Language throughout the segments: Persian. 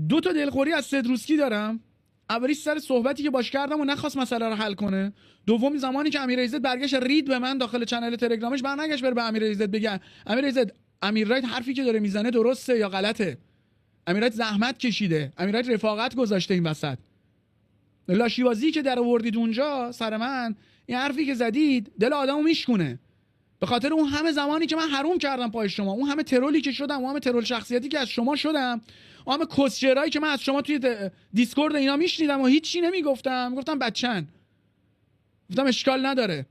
دو تا دلخوری از سدروسکی دارم. اولیش سر صحبتی که باش کردم و نخواست مسئله رو حل کنه. دومی زمانی که امیر ایزد برگشت رید به من داخل چنل تلگرامش، برنگشت بره به امیر ایزد بگه امیر ایزد امیر رایت حرفی که داره میزنه درسته یا غلطه. امیر رایت زحمت کشیده، امیر رایت رفاقت گذاشته این وسط. لاشیبازی که در آوردید اونجا سر من، این حرفی که زدید دل آدمو میشکونه. به خاطر اون همه زمانی که من حروم کردم پای شما، اون همه ترولی که شدم، اون همه ترول شخصیتی که از شما شدم، اون همه کسچرایی که من از شما توی دیسکورد اینا میشنیدم و هیچی نمیگفتم، گفتم بچن، گفتم اشکال نداره،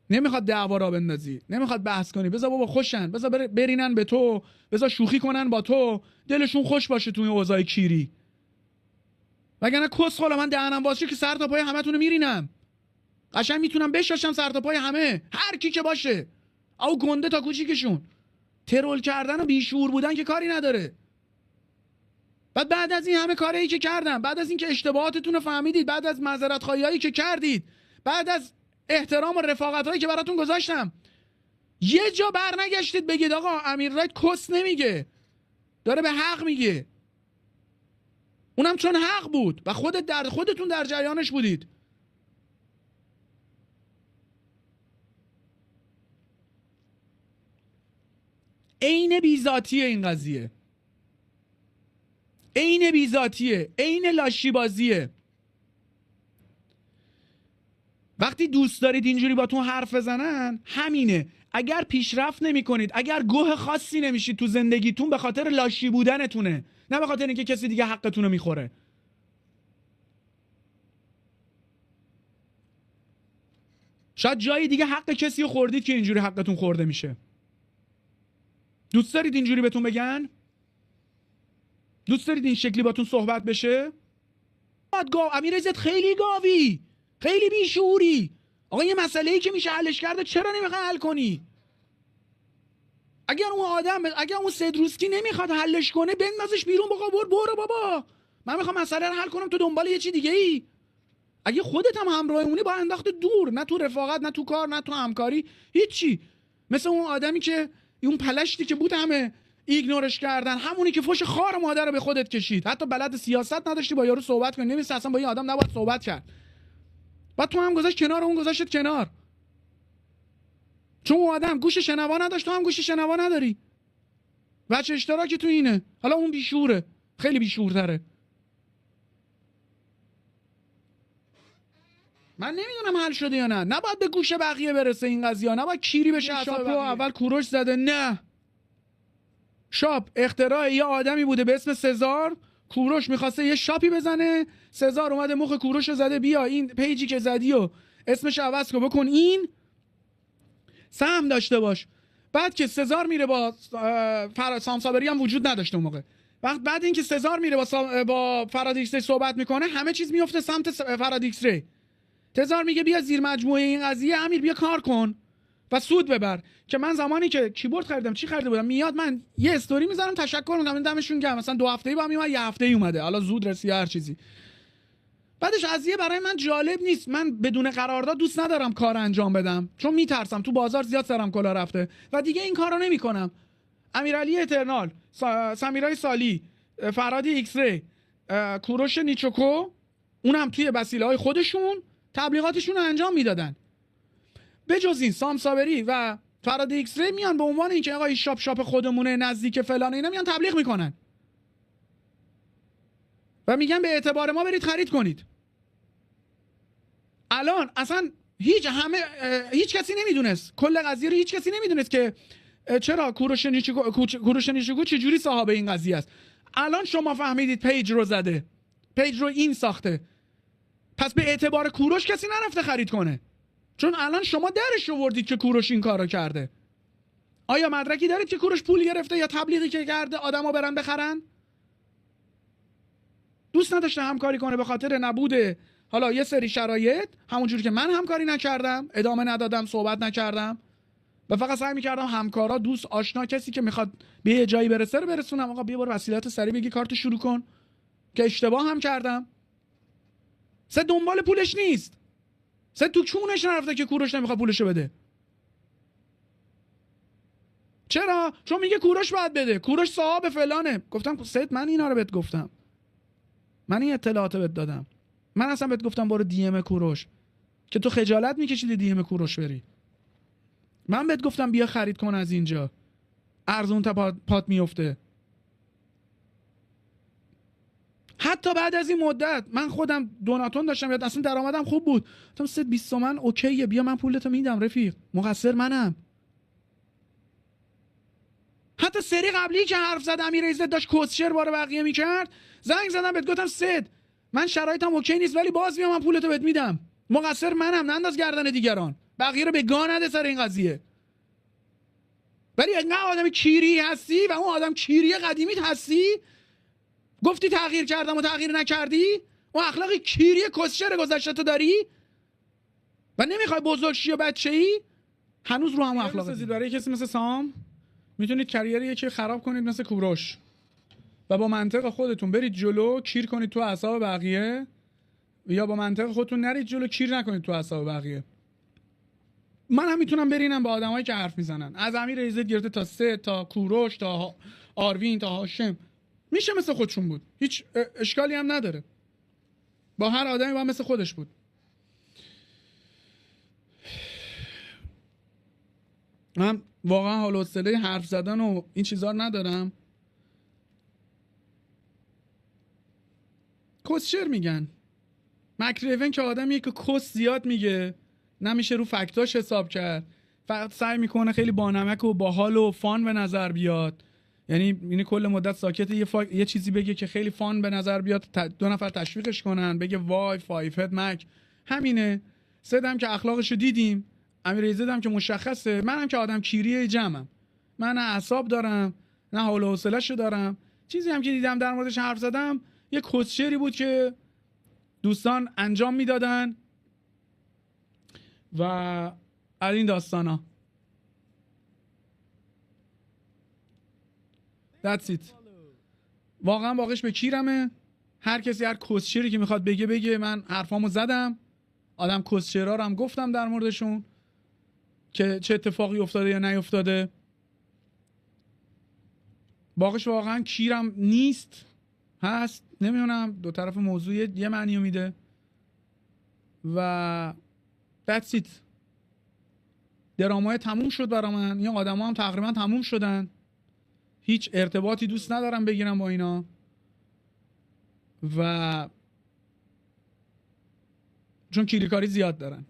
نمیخواد دعوا را بندازی، نمیخواد بحث کنی، بذار بابا خوشن، بذار برینن به تو، بذار شوخی کنن با تو، دلشون خوش باشه توی اوضاع کیری. وگرنه کسخلا من دهنم باشه که سر تا پای همتون میرینم. قشنگ میتونم بشاشم سر تا پای همه، هر کی که باشه، او گنده تا کوچیکشون. ترول کردن و بیشعور بودن که کاری نداره. بعد از این همه کاری که کردم، بعد از این که اشتباهاتتون رو فهمیدید، بعد از معذرت خواهیایی که کردید، بعد از احترام و رفاقتایی که براتون گذاشتم، یه جا برنگشتید بگید آقا امیر رایت کس نمیگه، داره به حق میگه. اونم چون حق بود و خودتون در جریانش بودید. عین بیذاتیه این قضیه، عین بیذاتیه، عین لاشی بازیه. وقتی دوست دارید اینجوری باتون حرف بزنن همینه. اگر پیشرفت نمی کنید، اگر گوه خاصی نمیشید تو زندگیتون، به خاطر لاشی بودنتونه، نه به خاطر اینکه کسی دیگه حقتون رو میخوره. شاید جای دیگه حق کسی رو خوردید که اینجوری حقتون خورده میشه. دوست دارید اینجوری بهتون بگن؟ دوست دارید این شکلی باتون صحبت بشه؟ امیر عزت خیلی گاوی، خیلی بیشعوری. آقا یه مسئله‌ای که میشه حلش کرده چرا نمیخوای حل کنی؟ اگر اون سدروسکی نمیخواد حلش کنه، بندازش بیرون، بابا برو بابا، من میخوام مسئله رو حل کنم، تو دنبال یه چی دیگه ای. اگه خودت هم همراهمونی با انداخت دور، نه تو رفاقت، نه تو کار، نه تو همکاری، هیچی. مثل اون آدمی که اون پلشتی که بود همه ایگنورش کردن، همونی که فوش خار مادر رو به خودت کشید، حتی بلد سیاست نداشتی با یارو صحبت کنی، نمی‌دونی اصلا با این آدم نباید صحبت کرد، بعد تو هم گذاشت کنار، اون گذاشت کنار، چون اون آدم گوش شنوا نداشت، تو هم گوش شنوا نداری. بچه اشتراکی تو اینه. حالا اون بیشوره، خیلی بیشورتره. من نمیدونم حل شده یا نه. نباید به گوش بقیه برسه این قضیه، نباید کیری بشه. شاپو اول کوروش زده، نه، شاپ اختراع یه آدمی بوده به اسم سزار. کوروش میخواسته یه شاپی بزنه، سزار اومده مخ کوروش زده، بیا این پیجی که زدی و اسمش عوض کن، بکن این سهم داشته باش. بعد که سزار میره با سامسابری هم وجود نداشته اون موقع، بعد اینکه سزار میره با فرادیکس ری صحبت میکنه، همه چیز میفته سمت فرادیکس ری. تزار میگه بیا زیر مجموعه این قضیه، امیر بیا کار کن و سود ببر. که من زمانی که کیبورد خریدم، چی خریده بودم، میاد من یه استوری میذارم تشکر میکنم، دمشون گرم، مثلا 2 هفته‌ای با میومد، 1 هفته‌ای اومده، حالا زود رسید هر چیزی. بعدش قضیه برای من جالب نیست، من بدون قرارداد دوست ندارم کار انجام بدم، چون میترسم تو بازار زیاد سرم کلا رفته و دیگه این کارو نمیکنم. امیرعلی اترنال، سمیرای سالی، فرادی ایکس ری، کوروش نیچوکو، اونم توی وسیله‌های خودشون تبلیغاتشون رو انجام میدادن. بجز این سامسابری و فرادی ایکس ری میان به عنوان اینکه آقا این شاپ خودمونه، نزدیک فلان، اینا میان تبلیغ میکنن و میگن به اعتبار ما برید خرید کنید. الان اصلا هیچ کسی نمیدونست کل قضیه رو، هیچ کسی نمیدونست که چرا کوروش نیچوکو چجوری صاحب این قضیه است. الان شما فهمیدید پیج رو زده، پیج رو این ساخته، پس به اعتبار کوروش کسی نرفته خرید کنه، چون الان شما درش آوردید که کوروش این کارو کرده. آیا مدرکی دارید که کوروش پول گرفته یا تبلیغی که کرده آدما برن بخرن؟ دوست نداشته همکاری کنه به خاطر نبود حالا یه سری شرایط، همونجوری که من همکاری نکردم، ادامه ندادم، صحبت نکردم و فقط سعی میکردم همکارا، دوست، آشنا، کسی که میخواد به یه جایی برسه رو برسونم. آقا بیا برو وسیلت سریع بگی کارت شروع کن، که اشتباه هم کردم. سه دنبال پولش نیست، سه تو چونش نرفته که کوروش نمیخواد پولشو بده. چرا؟ چون میگه کوروش باید بده، کوروش صاحب فلانه. گفتم سید من اینا رو بهت گفتم، من این اطلاعات بهت دادم، من اصلا بهت گفتم برو دی ام کوروش که تو خجالت میکشیدی دی ام کوروش بری. من بهت گفتم بیا خرید کن از اینجا، ارزون تا پات میفته. حتی بعد از این مدت من خودم دوناتون داشتم، یاد اصلا درآمدم خوب بود، گفتم 120 تومن اوکیه، بیا من پولتو میدم رفیق، مقصر منم. حتی سری قبلی که حرف زد امیر عزت داشت کوسشر بار بقیه میکرد، زنگ زدم بهت گفتم سید من شرایطم اوکی نیست ولی باز میام من پولتو بهت میدم، مقصر منم، ننداز گردن دیگران، بقیه رو به گا نده سر این قضیه. ولی انقدر آدم کیری هستی و اون آدم کیری قدیمیت هستی، گفتی تغییر کردم و تغییر نکردی، اون اخلاق کیری کسشر گذشته تو داری و نمیخوای بزرگ شی و بچه‌ای، هنوز رو هم اخلاق هستی. برای کسی مثل سام میتونید کریر یکی خراب کنید مثل کوروش و با منطق خودتون برید جلو، کیر کنید تو اعصاب بقیه، یا با منطق خودتون نرید جلو، کیر نکنید تو اعصاب بقیه. من هم میتونم برینم با آدمایی که حرف میزنن، از امیر عزت گرفته تا سه تا کوروش تا آروین تا هاشم، میشه مثل خودشون بود، هیچ اشکالی هم نداره، با هر آدمی با مثل خودش بود. من واقعا حال و حوصله حرف زدن و این چیزا رو ندارم. کسشر میگن. مکریون که آدمیه که کس زیاد میگه، نمیشه رو فکتاش حساب کرد، فقط سعی میکنه خیلی بانمک و باحال و فان به نظر بیاد، یعنی کل مدت ساکت یه چیزی بگه که خیلی فان به نظر بیاد، دو نفر تشویقش کنن، بگه وای فایف هد مک، همینه. سدم که اخلاقشو دیدیم، امیر عزت هم که مشخصه، منم که آدم کیریه جمعم، من نه اعصاب دارم نه حول و حوصله‌شو دارم. چیزی هم که دیدم در موردش حرف زدم یه کسچری بود که دوستان انجام میدادن و از این داستانا. That's it. واقعا واقعش به کیرمه. هر کسی هر کسچری که میخواد بگه، من حرفامو زدم، آدم کسچرا رو هم گفتم در موردشون که چه اتفاقی افتاده یا نیفتاده. واقعش واقعا کیرم نیست، هست، نمیدونم، دو طرف موضوع یه معنی میده و that's it. درامای تموم شد برا من، این آدم ها هم تقریبا تموم شدن، هیچ ارتباطی دوست ندارم بگیرم با اینا و چون کیریکاری زیاد دارن.